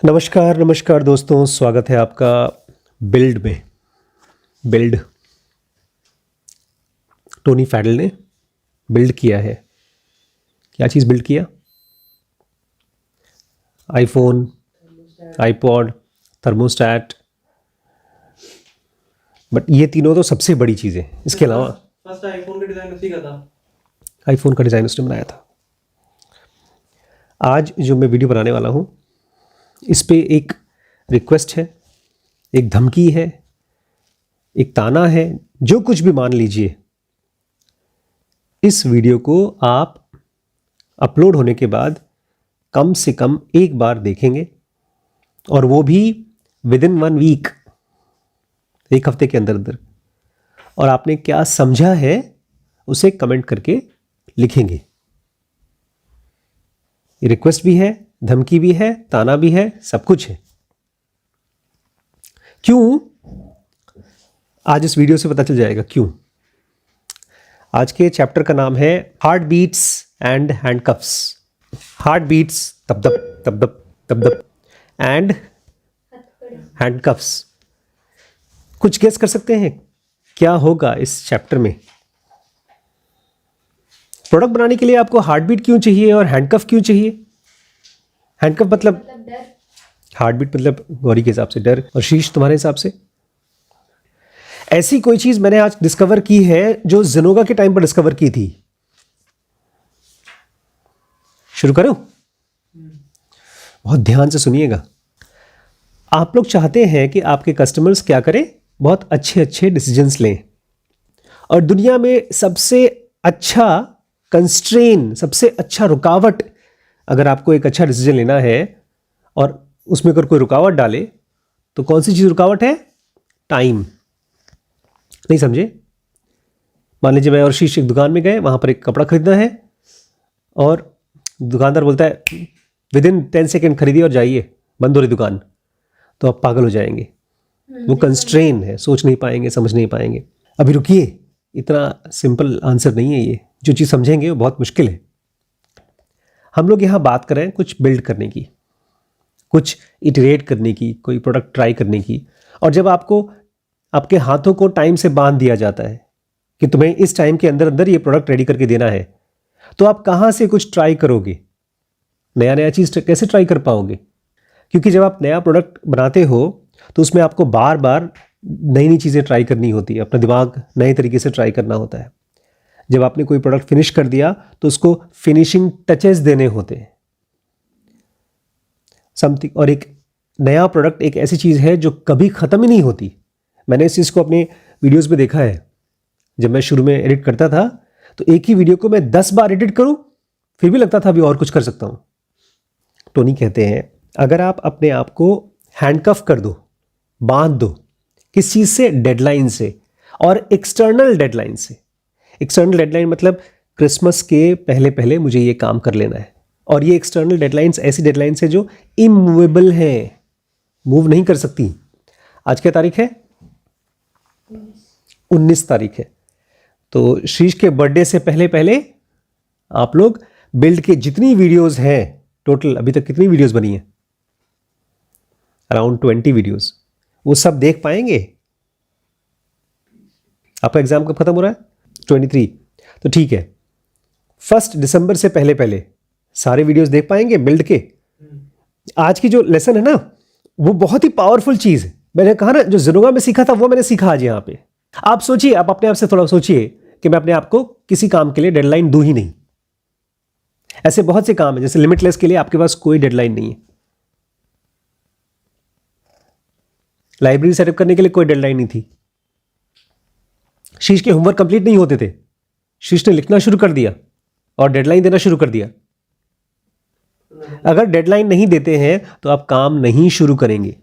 नमस्कार नमस्कार दोस्तों, स्वागत है आपका बिल्ड में। बिल्ड टोनी फैडल ने बिल्ड किया है। क्या चीज़ बिल्ड किया? IPhone, iPod, thermostat. बट ये तीनों तो सबसे बड़ी चीज़ है। इसके अलावा फर्स्ट आईफोन का डिजाइन उसी का था। आईफोन का डिज़ाइन उसने बनाया था। आज जो मैं वीडियो बनाने वाला हूँ, इस पे एक रिक्वेस्ट है, एक धमकी है, एक ताना है, जो कुछ भी मान लीजिए। इस वीडियो को आप अपलोड होने के बाद कम से कम एक बार देखेंगे, और वो भी विद इन 1 वीक, एक हफ्ते के अंदर अंदर। और आपने क्या समझा है उसे कमेंट करके लिखेंगे। ये रिक्वेस्ट भी है, धमकी भी है, ताना भी है, सब कुछ है। क्यों? आज इस वीडियो से पता चल जाएगा क्यों। आज के चैप्टर का नाम है heart beats and handcuffs. Heart beats तब तब तब तब तब तब एंड हैंडकफ्स। कुछ गेस कर सकते हैं क्या होगा इस चैप्टर में? प्रोडक्ट बनाने के लिए आपको हार्ट बीट क्यों चाहिए और हैंडकफ क्यों चाहिए? हैंडकफ मतलब डर। हार्ट बीट मतलब गौरी के हिसाब से डर, और शीश तुम्हारे हिसाब से? ऐसी कोई चीज मैंने आज डिस्कवर की है जो जिनोगा के टाइम पर डिस्कवर की थी। शुरू करो, बहुत ध्यान से सुनिएगा। आप लोग चाहते हैं कि आपके कस्टमर्स क्या करें? बहुत अच्छे अच्छे डिसीजंस लें। और दुनिया में सबसे अच्छा कंस्ट्रेन, सबसे अच्छा रुकावट, अगर आपको एक अच्छा डिसीजन लेना है और उसमें अगर कोई रुकावट डाले, तो कौन सी चीज़ रुकावट है? टाइम। नहीं समझे? मान लीजिए मैं और शीश एक दुकान में गए, वहाँ पर एक कपड़ा खरीदना है, और दुकानदार बोलता है विद इन 10 सेकेंड खरीदिए और जाइए, बंद हो रही दुकान। तो आप पागल हो जाएंगे। वो कंस्ट्रेन है, सोच नहीं पाएंगे, समझ नहीं पाएंगे। अभी रुकिए, इतना सिंपल आंसर नहीं है ये। जो चीज़ समझेंगे वो बहुत मुश्किल है। हम लोग यहाँ बात करें कुछ बिल्ड करने की, कुछ इटरेट करने की, कोई प्रोडक्ट ट्राई करने की। और जब आपको आपके हाथों को टाइम से बांध दिया जाता है कि तुम्हें इस टाइम के अंदर अंदर ये प्रोडक्ट रेडी करके देना है, तो आप कहाँ से कुछ ट्राई करोगे? नया नया चीज़ कैसे ट्राई कर पाओगे? क्योंकि जब आप नया प्रोडक्ट बनाते हो तो उसमें आपको बार बार नई नई चीज़ें ट्राई करनी होती है, अपना दिमाग नए तरीके से ट्राई करना होता है। जब आपने कोई प्रोडक्ट फिनिश कर दिया तो उसको फिनिशिंग टचेस देने होते हैं समथिंग। और एक नया प्रोडक्ट एक ऐसी चीज़ है जो कभी ख़त्म ही नहीं होती। मैंने इस चीज़ को अपने वीडियोस में देखा है। जब मैं शुरू में एडिट करता था तो एक ही वीडियो को मैं 10 बार एडिट करूं, फिर भी लगता था अभी और कुछ कर सकता हूं। टोनी कहते हैं अगर आप अपने आप को हैंडकफ कर दो, बांध दो, किस चीज़ से? डेडलाइन से, और एक्सटर्नल डेडलाइन से। एक्सटर्नल डेडलाइन मतलब क्रिसमस के पहले पहले मुझे ये काम कर लेना है। और ये एक्सटर्नल डेडलाइंस ऐसी डेडलाइंस है जो इमूवेबल है, मूव नहीं कर सकती। आज क्या तारीख है? 19 तारीख है। तो शीश के बर्थडे से पहले पहले आप लोग बिल्ड के जितनी वीडियोस हैं, टोटल अभी तक कितनी वीडियोस बनी है? Around 20 videos. वो सब देख पाएंगे? आपका एग्जाम कब खत्म हो रहा है? 23। तो ठीक है, 1 दिसंबर से पहले पहले सारे वीडियोस देख पाएंगे बिल्ड के। आज की जो लेसन है ना, वो बहुत ही पावरफुल चीज़ है। मैंने कहा ना, जो जिनोगा में सीखा था वो मैंने सीखा आज यहाँ पे। आप सोचिए, आप अपने आप से थोड़ा सोचिए कि मैं अपने आप को किसी काम के लिए डेडलाइन दूं ही नहीं। ऐसे बहुत से काम है, जैसे लिमिटलेस के लिए आपके पास कोई डेडलाइन नहीं है। लाइब्रेरी सेटअप करने के लिए कोई डेडलाइन नहीं थी। शीश के होमवर्क कंप्लीट नहीं होते थे, शीश ने लिखना शुरू कर दिया और डेडलाइन देना शुरू कर दिया। अगर डेडलाइन नहीं देते हैं तो आप काम नहीं शुरू करेंगे।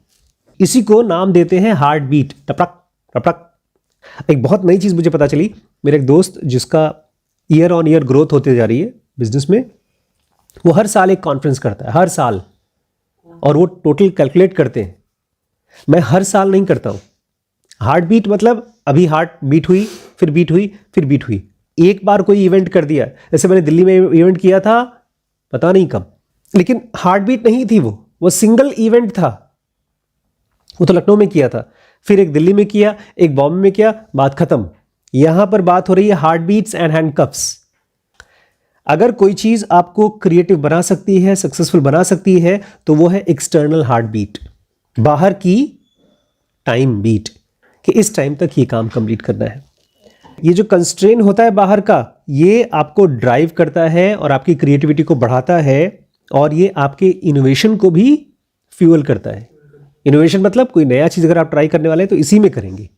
इसी को नाम देते हैं हार्ट बीट, टपटक टपटक। एक बहुत नई चीज़ मुझे पता चली। मेरे एक दोस्त जिसका ईयर ऑन ईयर ग्रोथ होती जा रही है बिजनेस में, वो हर साल एक कॉन्फ्रेंस करता है, हर साल। और वो टोटल कैलकुलेट करते हैं। मैं हर साल नहीं करता हूँ। हार्ट बीट मतलब अभी हार्ट बीट हुई, फिर बीट हुई, फिर बीट हुई। एक बार कोई इवेंट कर दिया, जैसे मैंने दिल्ली में इवेंट किया था, पता नहीं कब, लेकिन हार्ट बीट नहीं थी वो। वो सिंगल इवेंट था। वो तो लखनऊ में किया था, फिर एक दिल्ली में किया, एक बॉम्बे में किया, बात खत्म। यहां पर बात हो रही है हार्ट बीट्स एंड हैंडकफ्स। अगर कोई चीज आपको क्रिएटिव बना सकती है, सक्सेसफुल बना सकती है, तो वो है एक्सटर्नल हार्ट बीट, बाहर की टाइम बीट, कि इस टाइम तक ये काम कंप्लीट करना है। ये जो कंस्ट्रेन होता है बाहर का, ये आपको ड्राइव करता है और आपकी क्रिएटिविटी को बढ़ाता है, और ये आपके इनोवेशन को भी फ्यूल करता है। इनोवेशन मतलब कोई नया चीज अगर आप ट्राई करने वाले हैं तो इसी में करेंगे।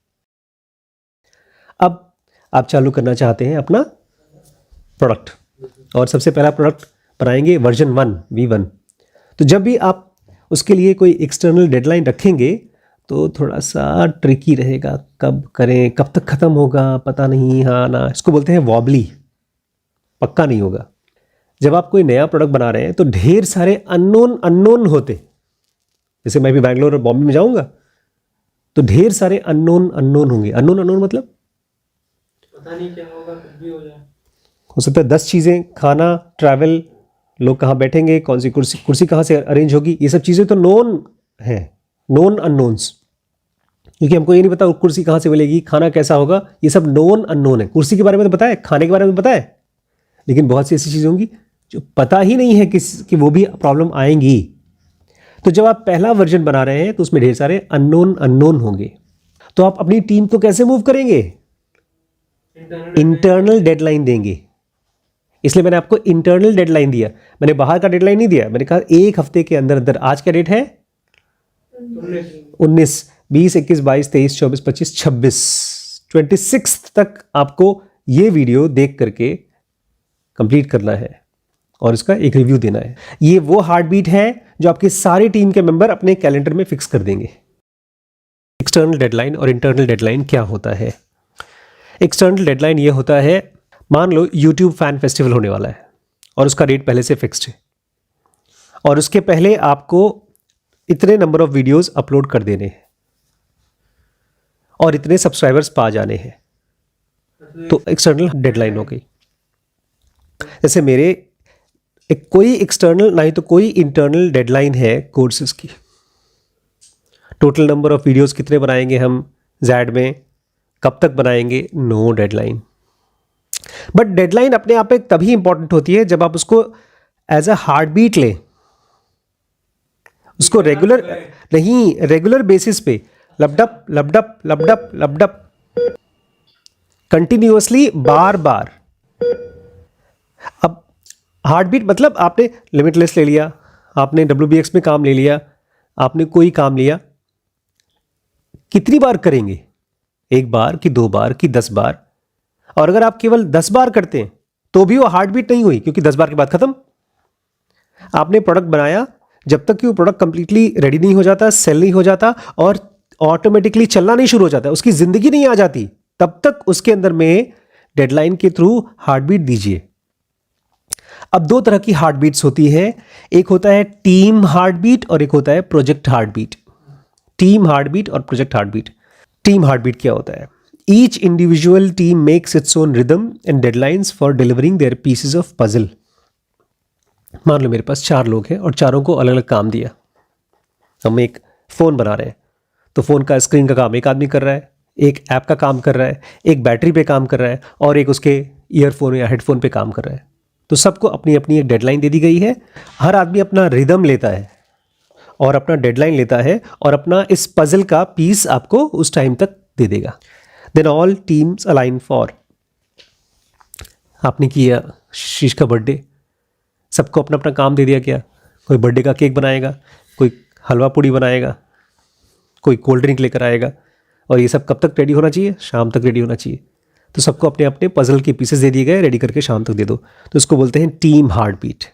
अब आप चालू करना चाहते हैं अपना प्रोडक्ट, और सबसे पहला प्रोडक्ट बनाएंगे वर्जन 1 V1। तो जब भी आप उसके लिए कोई एक्सटर्नल डेडलाइन रखेंगे तो थोड़ा सा ट्रिकी रहेगा, कब करें, कब तक ख़त्म होगा पता नहीं, हाँ ना, इसको बोलते हैं वॉबली, पक्का नहीं होगा। जब आप कोई नया प्रोडक्ट बना रहे हैं तो ढेर सारे अननोन होते, जैसे मैं भी बैंगलोर और बॉम्बे में जाऊंगा तो ढेर सारे अननोन होंगे। अननोन मतलब पता नहीं क्या होगा, कुछ भी हो जाए। हो सकता है 10 चीज़ें, खाना, ट्रैवल, लोग कहाँ बैठेंगे, कौन सी कुर्सी कहाँ से अरेंज होगी, ये सब चीज़ें तो नोन है, नोन अननोन्स। क्योंकि हमको ये नहीं पता कुर्सी कहाँ से मिलेगी, खाना कैसा होगा, ये सब नोन अननोन है। कुर्सी के बारे में तो पता है, खाने के बारे में पता है, लेकिन बहुत सी ऐसी चीज़ें होंगी जो पता ही नहीं है कि वो भी प्रॉब्लम आएंगी। तो जब आप पहला वर्जन बना रहे हैं तो उसमें ढेर सारे अननोन होंगे। तो आप अपनी टीम को कैसे मूव करेंगे? इंटरनल डेडलाइन देंगे। इसलिए मैंने आपको इंटरनल डेडलाइन दिया, मैंने बाहर का डेडलाइन नहीं दिया। मैंने कहा 1 हफ्ते के अंदर अंदर, आज का डेट है 19, 20, 21, 22, 23, 24, 25, 26, 26 तक आपको ये वीडियो देख करके कंप्लीट करना है और इसका एक रिव्यू देना है। ये वो हार्ट बीट है जो आपके सारे टीम के मेंबर अपने कैलेंडर में फिक्स कर देंगे। एक्सटर्नल डेडलाइन और इंटरनल डेडलाइन क्या होता है? एक्सटर्नल डेडलाइन ये होता है, मान लो YouTube फैन फेस्टिवल होने वाला है और उसका डेट पहले से फिक्स्ड है, और उसके पहले आपको इतने नंबर ऑफ वीडियोस अपलोड कर देने हैं और इतने सब्सक्राइबर्स पा जाने हैं, तो एक्सटर्नल डेडलाइन हो गई। जैसे मेरे कोई एक्सटर्नल नहीं तो कोई इंटरनल डेडलाइन है कोर्सेज की। टोटल नंबर ऑफ वीडियोस कितने बनाएंगे हम ज़ैड में, कब तक बनाएंगे, नो डेडलाइन। बट डेडलाइन अपने आप में तभी इंपॉर्टेंट होती है जब आप उसको एज अ हार्ट बीट लें, उसको रेगुलर बेसिस पे लपडप लपडप लपडप लपडप कंटिन्यूअसली बार बार। अब हार्ट बीट मतलब आपने लिमिटलेस ले लिया, आपने WBX में काम ले लिया, आपने कोई काम लिया, कितनी बार करेंगे? 1 बार कि 2 बार कि 10 बार? और अगर आप केवल 10 बार करते हैं तो भी वो हार्ट बीट नहीं हुई, क्योंकि 10 बार के बाद खत्म। आपने प्रोडक्ट बनाया, जब तक कि वो प्रोडक्ट कंप्लीटली रेडी नहीं हो जाता, सेल नहीं हो जाता और ऑटोमेटिकली चलना नहीं शुरू हो जाता, उसकी जिंदगी नहीं आ जाती, तब तक उसके अंदर में डेडलाइन के थ्रू हार्ट बीट दीजिए। अब 2 तरह की हार्ट बीट्स होती है, एक होता है टीम हार्ट बीट और एक होता है project heart beat. Team heartbeat और project heart beat. Team heartbeat क्या होता है? Each individual team makes its own rhythm and deadlines for delivering their pieces of puzzle. मान लो मेरे पास 4 लोग हैं और चारों को अलग अलग काम दिया। हम एक फ़ोन बना रहे हैं, तो फ़ोन का स्क्रीन का काम एक आदमी कर रहा है, एक ऐप का काम कर रहा है, एक बैटरी पे काम कर रहा है और एक उसके ईयरफोन या हेडफोन पे काम कर रहा है। तो सबको अपनी अपनी एक डेडलाइन दे दी गई है। हर आदमी अपना रिदम लेता है और अपना डेडलाइन लेता है और अपना इस पजल का पीस आपको उस टाइम तक दे देगा। Then all teams align for। आपने किया शीश का बर्थडे, सबको अपना अपना काम दे दिया गया। कोई बर्थडे का केक बनाएगा, कोई हलवा पूड़ी बनाएगा, कोई कोल्ड ड्रिंक लेकर आएगा, और ये सब कब तक रेडी होना चाहिए? शाम तक रेडी होना चाहिए। तो सबको अपने अपने पजल के पीसेस दे दिए गए, रेडी करके शाम तक दे दो। तो इसको बोलते हैं टीम हार्ट बीट।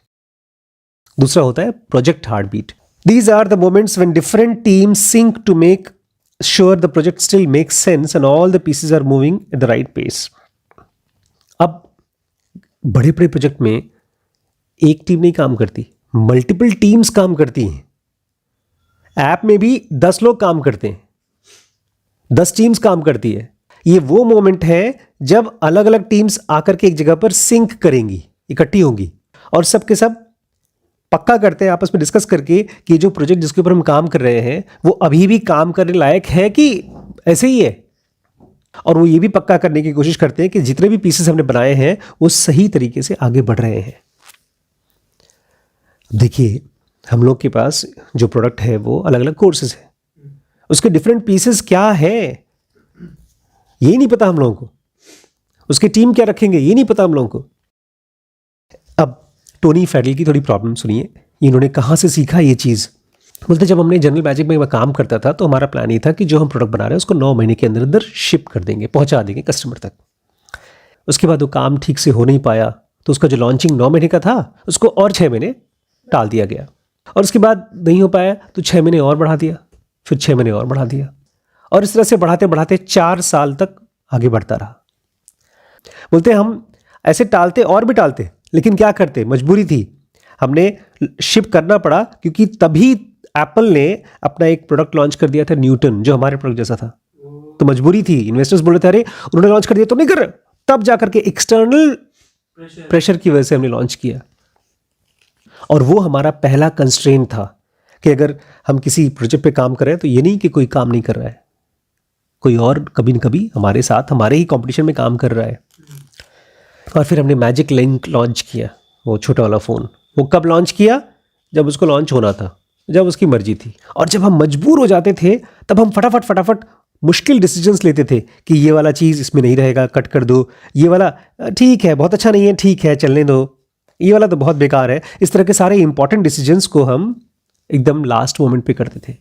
दूसरा होता है project heart beat. These are the moments when different teams sync to make sure the project still makes sense and all the pieces are moving at the right pace। अब बड़े बड़े project में एक team नहीं काम करती, multiple teams काम करती हैं। ऐप में भी 10 लोग काम करते हैं, 10 टीम्स काम करती है। ये वो मोमेंट है जब अलग अलग टीम्स आकर के एक जगह पर सिंक करेंगी, इकट्ठी होंगी और सब के सब पक्का करते हैं आपस में डिस्कस करके कि जो प्रोजेक्ट जिसके ऊपर हम काम कर रहे हैं वो अभी भी काम करने लायक है कि ऐसे ही है। और वो ये भी पक्का करने की कोशिश करते हैं कि जितने भी पीसेस हमने बनाए हैं वो सही तरीके से आगे बढ़ रहे हैं। देखिए, हम लोग के पास जो प्रोडक्ट है वो अलग अलग कोर्सेज है, उसके डिफरेंट पीसेस क्या है ये नहीं पता हम लोगों को, उसकी टीम क्या रखेंगे ये नहीं पता हम लोगों को। अब टोनी फेडल की थोड़ी प्रॉब्लम सुनिए, इन्होंने कहाँ से सीखा ये चीज़। बोलते जब हमने जनरल मैजिक में काम करता था तो हमारा प्लान ये था कि जो हम प्रोडक्ट बना रहे हैं उसको 9 महीने के अंदर अंदर शिप कर देंगे, पहुंचा देंगे कस्टमर तक। उसके बाद वो काम ठीक से हो नहीं पाया तो उसका जो लॉन्चिंग 9 महीने का था उसको और 6 महीने टाल दिया गया, और उसके बाद नहीं हो पाया तो 6 महीने और बढ़ा दिया, फिर 6 महीने और बढ़ा दिया, और इस तरह से बढ़ाते बढ़ाते 4 साल तक आगे बढ़ता रहा। बोलते हम ऐसे टालते और भी टालते, लेकिन क्या करते, मजबूरी थी, हमने शिप करना पड़ा क्योंकि तभी एप्पल ने अपना एक प्रोडक्ट लॉन्च कर दिया था न्यूटन, जो हमारे प्रोडक्ट जैसा था। तो मजबूरी थी, इन्वेस्टर्स बोल रहे थे अरे उन्होंने लॉन्च कर दिया तो नहीं कर, तब जाकर के एक्सटर्नल प्रेशर की वजह से हमने लॉन्च किया। और वो हमारा पहला कंस्ट्रेंट था कि अगर हम किसी प्रोजेक्ट पे काम कर रहे हैं तो ये नहीं कि कोई काम नहीं कर रहा है, कोई और कभी न कभी हमारे साथ हमारे ही कंपटीशन में काम कर रहा है। और फिर हमने मैजिक लिंक लॉन्च किया, वो छोटा वाला फ़ोन। वो कब लॉन्च किया? जब उसको लॉन्च होना था, जब उसकी मर्जी थी। और जब हम मजबूर हो जाते थे तब हम फटाफट मुश्किल डिसीजंस लेते थे कि ये वाला चीज़ इसमें नहीं रहेगा, कट कर दो, ये वाला ठीक है बहुत अच्छा नहीं है, ठीक है चलने दो, ये वाला तो बहुत बेकार है। इस तरह के सारे इंपॉर्टेंट डिसीजंस को हम एकदम लास्ट मोमेंट पे करते थे,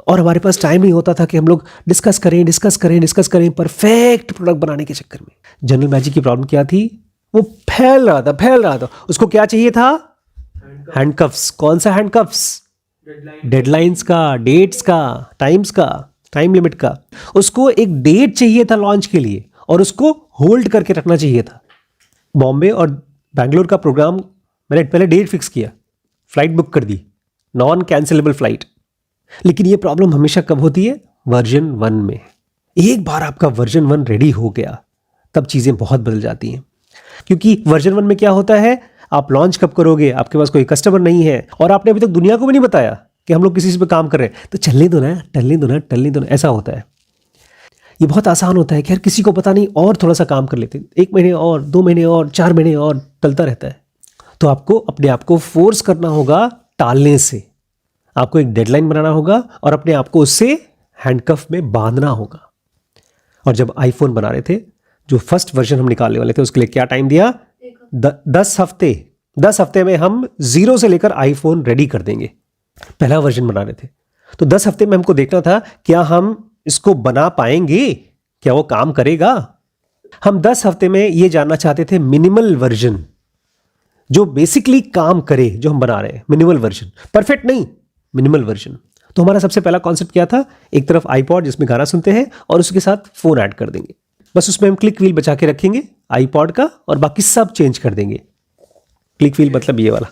और हमारे पास टाइम नहीं होता था कि हम लोग डिस्कस करें परफेक्ट प्रोडक्ट बनाने के चक्कर में। जनरल मैजिक की प्रॉब्लम क्या थी? वो फैल रहा था। उसको क्या चाहिए था? हैंडकफ्स। कौन सा हैंडकफ्स? डेडलाइंस का, डेट्स का, टाइम्स का, टाइम लिमिट का। उसको एक डेट चाहिए था लॉन्च के लिए, और उसको होल्ड करके रखना चाहिए था। बॉम्बे और बैंगलोर का प्रोग्राम मैंने पहले डेट फिक्स किया, फ्लाइट बुक कर दी, नॉन कैंसिलेबल फ्लाइट। लेकिन ये प्रॉब्लम हमेशा कब होती है? वर्जन 1 में। एक बार आपका वर्जन 1 रेडी हो गया तब चीज़ें बहुत बदल जाती हैं, क्योंकि वर्जन 1 में क्या होता है, आप लॉन्च कब करोगे, आपके पास कोई कस्टमर नहीं है, और आपने अभी तक दुनिया को भी नहीं बताया कि हम लोग किसी चीज़ पे काम कर रहे हैं, तो टलने दो ना, ऐसा होता है। ये बहुत आसान होता है कि यार किसी को पता नहीं, और थोड़ा सा काम कर लेते हैं, 1 महीने और, 2 महीने और, 4 महीने और, टलता रहता है। तो आपको अपने आप को फोर्स करना होगा टालने से। आपको एक डेडलाइन बनाना होगा और अपने आप को उससे हैंडकफ में बांधना होगा। और जब आईफोन बना रहे थे, जो फर्स्ट वर्जन हम निकालने वाले थे, उसके लिए क्या टाइम दिया? 10 हफ्ते। 10 हफ्ते में हम 0 से लेकर आईफोन रेडी कर देंगे। पहला वर्जन बना रहे थे तो 10 हफ्ते में हमको देखना था क्या हम इसको बना पाएंगे, क्या वो काम करेगा। हम 10 हफ्ते में ये जानना चाहते थे मिनिमल वर्जन, जो बेसिकली काम करे, जो हम बना रहे हैं मिनिमल वर्जन, परफेक्ट नहीं, मिनिमल वर्जन। तो हमारा सबसे पहला कॉन्सेप्ट क्या था? एक तरफ आईपॉड जिसमें गाना सुनते हैं और उसके साथ फोन ऐड कर देंगे, बस उसमें हम क्लिक व्हील बचा के रखेंगे आईपॉड का, और बाकी सब चेंज कर देंगे। क्लिक व्हील मतलब ये वाला,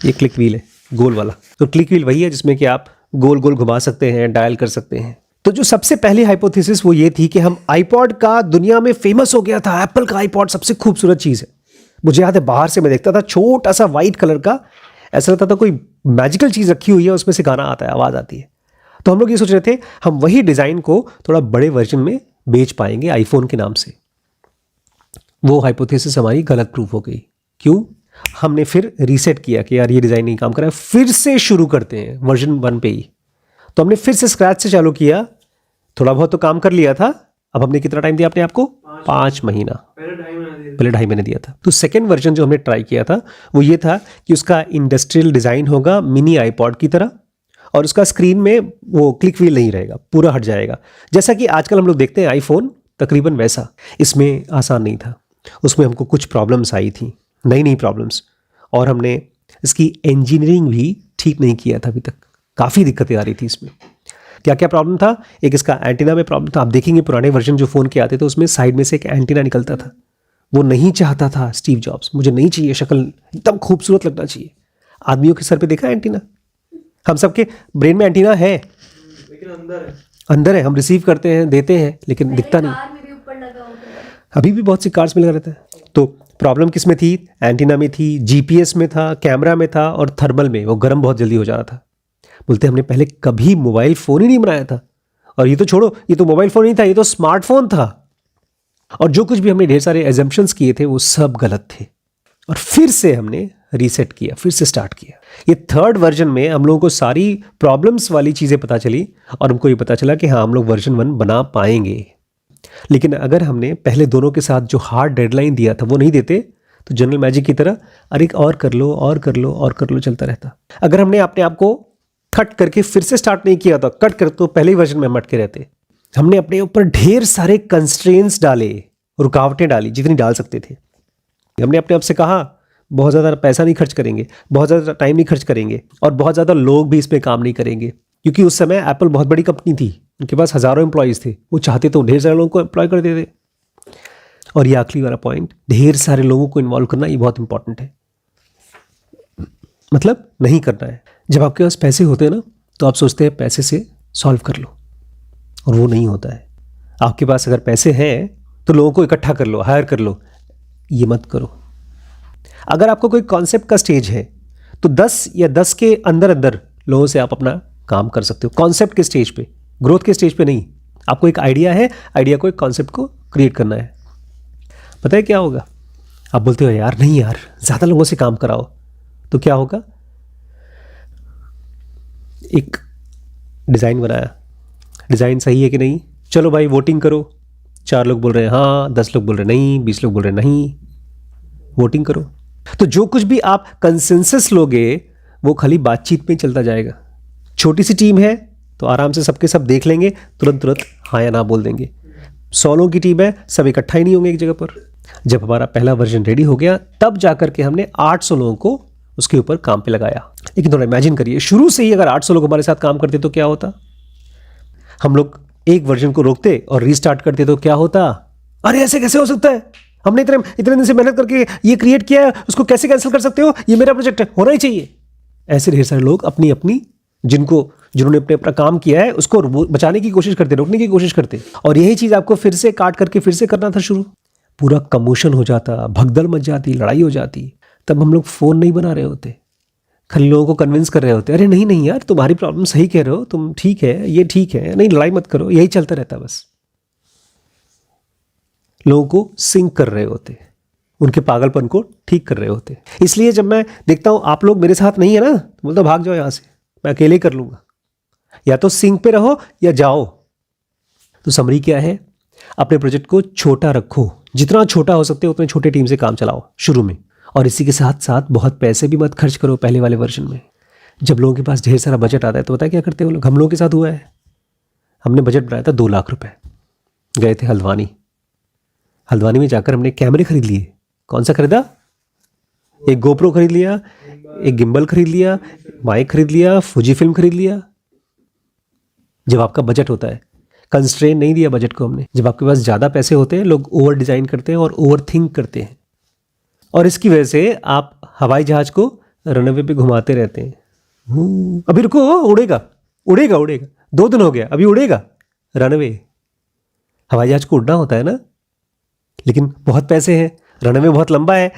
ये क्लिक व्हील है गोल वाला। तो क्लिक व्हील वही है जिसमें कि आप गोल गोल घुमा सकते हैं, डायल कर सकते हैं। तो जो सबसे पहली हाइपोथेसिस वो ये थी कि हम आईपॉड का दुनिया में फेमस हो गया था, एप्पल का आईपॉड सबसे खूबसूरत चीज़ है। मुझे याद है बाहर से मैं देखता था, छोटा सा वाइट कलर का, ऐसा लगता था कोई मैजिकल चीज़ रखी हुई है, उसमें से गाना आता है, आवाज़ आती है। तो हम लोग ये सोच रहे थे हम वही डिज़ाइन को थोड़ा बड़े वर्जन में बेच पाएंगे आईफोन के नाम से। वो हाइपोथेसिस हमारी गलत प्रूफ हो गई। क्यों? हमने फिर रीसेट किया कि यार ये डिज़ाइन नहीं काम कर रहा है, फिर से शुरू करते हैं वर्जन 1 पे ही। तो हमने फिर से स्क्रैच से चालू किया, थोड़ा बहुत तो काम कर लिया था। अब हमने कितना टाइम दिया अपने आप को? 5 महीना। पहले 2.5 महीने दिया था। तो सेकेंड वर्जन जो हमने ट्राई किया था वो ये था कि उसका इंडस्ट्रियल डिज़ाइन होगा मिनी आईपॉड की तरह, और उसका स्क्रीन में वो क्लिक व्हील नहीं रहेगा, पूरा हट जाएगा, जैसा कि आजकल हम लोग देखते हैं आईफोन, तकरीबन वैसा। इसमें आसान नहीं था, उसमें हमको कुछ प्रॉब्लम्स आई थी, नई प्रॉब्लम्स, और हमने इसकी इंजीनियरिंग भी ठीक नहीं किया था अभी तक। काफ़ी दिक्कतें आ रही थी इसमें। क्या क्या प्रॉब्लम था? एक इसका एंटीना में प्रॉब्लम था। आप देखेंगे पुराने वर्जन जो फ़ोन के आते थे उसमें साइड में से एक एंटीना निकलता था। वो नहीं चाहता था स्टीव जॉब्स, मुझे नहीं चाहिए, शक्ल एकदम खूबसूरत लगना चाहिए। आदमियों के सर पे देखा एंटीना? हम सबके ब्रेन में एंटीना है, लेकिन अंदर है, हम रिसीव करते हैं, देते हैं, लेकिन दिखता नहीं। अभी भी बहुत सी कार्स में लगा रहता है। तो प्रॉब्लम किस में थी? एंटीना में थी, जीपीएस में था, कैमरा में था और थर्मल में, वो गर्म बहुत जल्दी हो जा रहा था। बोलते हमने पहले कभी मोबाइल फ़ोन ही नहीं बनाया था, और ये तो छोड़ो, ये तो मोबाइल फ़ोन नहीं था, ये तो स्मार्टफोन था। और जो कुछ भी हमने ढेर सारे एजम्पशंस किए थे वो सब गलत थे। और फिर से हमने रीसेट किया, फिर से स्टार्ट किया। ये थर्ड वर्जन में हम लोगों को सारी प्रॉब्लम्स वाली चीज़ें पता चली और हमको ये पता चला कि हाँ, हम लोग वर्जन 1 बना पाएंगे। लेकिन अगर हमने पहले दोनों के साथ जो हार्ड डेडलाइन दिया था वो नहीं देते तो जनरल मैजिक की तरह अरे और कर लो और कर लो और कर लो चलता रहता। अगर हमने अपने आप को कट करके फिर से स्टार्ट नहीं किया था, कट कर तो पहले ही वर्जन में हम अटके रहते। हमने अपने ऊपर ढेर सारे कंस्ट्रेंट्स डाले, रुकावटें डाली जितनी डाल सकते थे। हमने अपने आप से कहा बहुत ज़्यादा पैसा नहीं खर्च करेंगे, बहुत ज़्यादा टाइम नहीं खर्च करेंगे और बहुत ज़्यादा लोग भी इस पर काम नहीं करेंगे, क्योंकि उस समय एप्पल बहुत बड़ी कंपनी थी, उनके पास हज़ारों एम्प्लॉयज़ थे, वो चाहते तो ढेर सारे लोगों को एम्प्लॉय कर देते। और ये आखिरी वाला पॉइंट, ढेर सारे लोगों को इन्वॉल्व करना, ये बहुत इंपॉर्टेंट है। मतलब नहीं करना है। जब आपके पास पैसे होते हैं ना तो आप सोचते हैं पैसे से सॉल्व कर लो, और वो नहीं होता है। आपके पास अगर पैसे हैं तो लोगों को इकट्ठा कर लो, हायर कर लो, ये मत करो। अगर आपको कोई कॉन्सेप्ट का स्टेज है तो 10 या 10 के अंदर अंदर लोगों से आप अपना काम कर सकते हो। कॉन्सेप्ट के स्टेज पे, ग्रोथ के स्टेज पे नहीं। आपको एक आइडिया है, आइडिया को, एक कॉन्सेप्ट को क्रिएट करना है। पता है क्या होगा? आप बोलते हो यार नहीं यार, ज़्यादा लोगों से काम कराओ, तो क्या होगा? एक डिज़ाइन बनाया, डिज़ाइन सही है कि नहीं, चलो भाई वोटिंग करो। 4 लोग बोल रहे हैं हाँ, 10 लोग बोल रहे हैं नहीं, 20 लोग बोल रहे हैं नहीं, वोटिंग करो। तो जो कुछ भी आप कंसेंसस लोगे वो खाली बातचीत में चलता जाएगा। छोटी सी टीम है तो आराम से सबके सब देख लेंगे, तुरंत तुरंत हाँ या ना बोल देंगे। 100 लोगों की टीम है, सब इकट्ठा ही नहीं होंगे एक जगह पर। जब हमारा पहला वर्जन रेडी हो गया तब जाकर के हमने 800 लोगों को उसके ऊपर काम पे लगाया। लेकिन थोड़ा इमेजिन करिए, शुरू से ही अगर 800 लोग हमारे साथ काम करते तो क्या होता? हम लोग एक वर्जन को रोकते और रीस्टार्ट करते तो क्या होता? अरे ऐसे कैसे हो सकता है, हमने इतने दिन से मेहनत करके ये क्रिएट किया है, उसको कैसे कैंसिल कर सकते हो, ये मेरा प्रोजेक्ट है, होना ही चाहिए। ऐसे ढेर सारे लोग अपनी अपनी जिन्होंने अपना काम किया है उसको बचाने की कोशिश करते, रोकने की कोशिश करते, और यही चीज़ आपको फिर से काट करके फिर से करना था शुरू। पूरा कमोशन हो जाता, भगदड़ मच जाती, लड़ाई हो जाती। तब हम लोग फ़ोन नहीं बना रहे होते, खाली लोगों को कन्विंस कर रहे होते, अरे नहीं नहीं यार तुम्हारी प्रॉब्लम सही कह रहे हो, तुम ठीक है, ये ठीक है, नहीं लड़ाई मत करो, यही चलता रहता। बस लोगों को सिंक कर रहे होते, उनके पागलपन को ठीक कर रहे होते। इसलिए जब मैं देखता हूँ आप लोग मेरे साथ नहीं है ना, तो बोलता भाग जाओ यहाँ से, मैं अकेले ही कर लूँगा। या तो सिंक पे रहो या जाओ। तो समरी क्या है? अपने प्रोजेक्ट को छोटा रखो, जितना छोटा हो सकते हो उतने छोटे टीम से काम चलाओ शुरू में। और इसी के साथ साथ बहुत पैसे भी मत खर्च करो पहले वाले वर्जन में। जब लोगों के पास ढेर सारा बजट आता है तो पता है क्या करते हैं वो लोग? हम लोगों के साथ हुआ है, हमने बजट बनाया था 2 लाख रुपए, गए थे हल्द्वानी में जाकर हमने कैमरे खरीद लिए। कौन सा खरीदा? एक गोप्रो खरीद लिया, एक गिम्बल खरीद लिया, माइक खरीद लिया, फुजी फिल्म खरीद लिया। जब आपका बजट होता है, कंस्ट्रेन नहीं दिया बजट को हमने। जब आपके पास ज़्यादा पैसे होते हैं लोग ओवर डिज़ाइन करते हैं और ओवर थिंक करते हैं, और इसकी वजह से आप हवाई जहाज को रनवे पे घुमाते रहते हैं। अभी रुको, उड़ेगा उड़ेगा उड़ेगा, 2 दिन हो गया, अभी उड़ेगा रनवे। हवाई जहाज को उड़ना होता है ना, लेकिन बहुत पैसे हैं, रनवे बहुत लंबा है,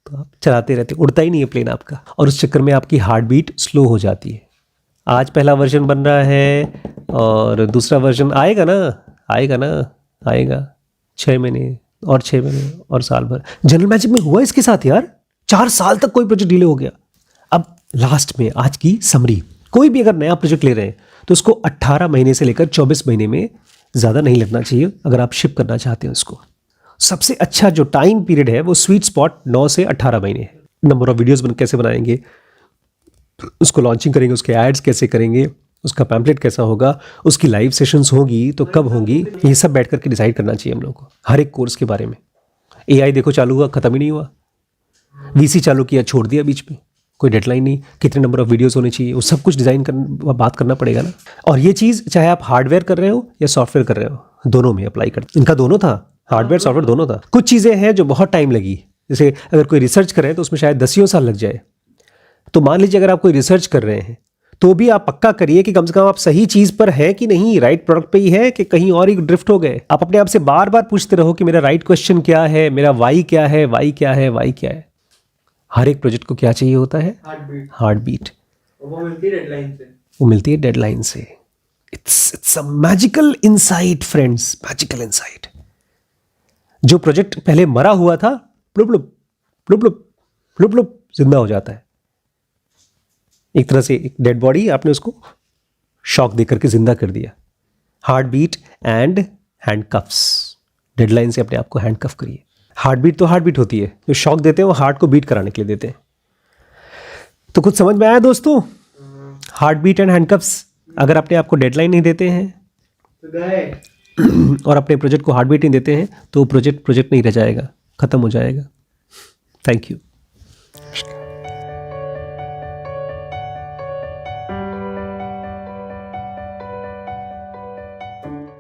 तो आप चलाते रहते, उड़ता ही नहीं है प्लेन आपका, और उस चक्कर में आपकी हार्ट बीट स्लो हो जाती है। आज पहला वर्जन बन रहा है और दूसरा वर्जन आएगा ना, आएगा 6 महीने और 6 महीने और साल भर। जनरल मैजिक में हुआ इसके साथ यार, 4 साल तक कोई प्रोजेक्ट डिले हो गया। अब लास्ट में आज की समरी, कोई भी अगर नया प्रोजेक्ट ले रहे हैं तो उसको 18 महीने से लेकर 24 महीने में ज़्यादा नहीं लगना चाहिए अगर आप शिप करना चाहते हैं उसको। सबसे अच्छा जो टाइम पीरियड है वो स्वीट स्पॉट 9 से 18 महीने है। नंबर ऑफ वीडियोस कैसे बनाएंगे, उसको लॉन्चिंग करेंगे, उसके एड्स कैसे करेंगे, उसका पैम्पलेट कैसा होगा, उसकी लाइव सेशंस होगी तो कब होंगी, ये सब बैठ करके डिसाइड करना चाहिए हम लोग को हर एक कोर्स के बारे में। AI देखो चालू हुआ, ख़त्म ही नहीं हुआ। VC चालू किया, छोड़ दिया बीच में, कोई डेडलाइन नहीं, कितने नंबर ऑफ वीडियोस होने चाहिए, वो सब कुछ डिज़ाइन बात करना पड़ेगा ना। और ये चीज़ चाहे आप हार्डवेयर कर रहे हो या सॉफ्टवेयर कर रहे हो, दोनों में अप्लाई करते। इनका दोनों था, हार्डवेयर सॉफ्टवेयर दोनों था। कुछ चीज़ें हैं जो बहुत टाइम लगी, जैसे अगर कोई रिसर्च कर रहे हैं तो उसमें शायद 10 साल लग जाए। तो मान लीजिए अगर आप कोई रिसर्च कर रहे हैं तो भी आप पक्का करिए कि कम से कम आप सही चीज पर है कि नहीं, राइट प्रोडक्ट पे ही है कि कहीं और ही ड्रिफ्ट हो गए। आप अपने आप से बार बार पूछते रहो कि मेरा राइट क्वेश्चन क्या है, मेरा वाई क्या है, वाई क्या है, वाई क्या है। हर एक प्रोजेक्ट को क्या चाहिए होता है? Heart beat. Heart beat. वो मिलती है डेडलाइन से। वो मिलती है डेडलाइन से। It's a magical insight friends, magical insight. जो प्रोजेक्ट पहले मरा हुआ था, प्लुप प्लुप प्लुप प्लुप प्लुप प्लुप जिंदा हो जाता है। एक तरह से एक डेड बॉडी आपने उसको शॉक देकर के जिंदा कर दिया। Heart beat and handcuffs. Deadline से अपने आप को हैंडकफ करिए। हार्ट बीट तो हार्ट बीट होती है, जो शॉक देते हैं वो हार्ट को बीट कराने के लिए देते हैं। तो कुछ समझ में आया दोस्तों? Heart beat and handcuffs. अगर अपने आप को डेडलाइन नहीं देते हैं तो गए। और अपने प्रोजेक्ट को हार्ट बीट नहीं देते हैं तो प्रोजेक्ट नहीं रह जाएगा, खत्म हो जाएगा। Thank you.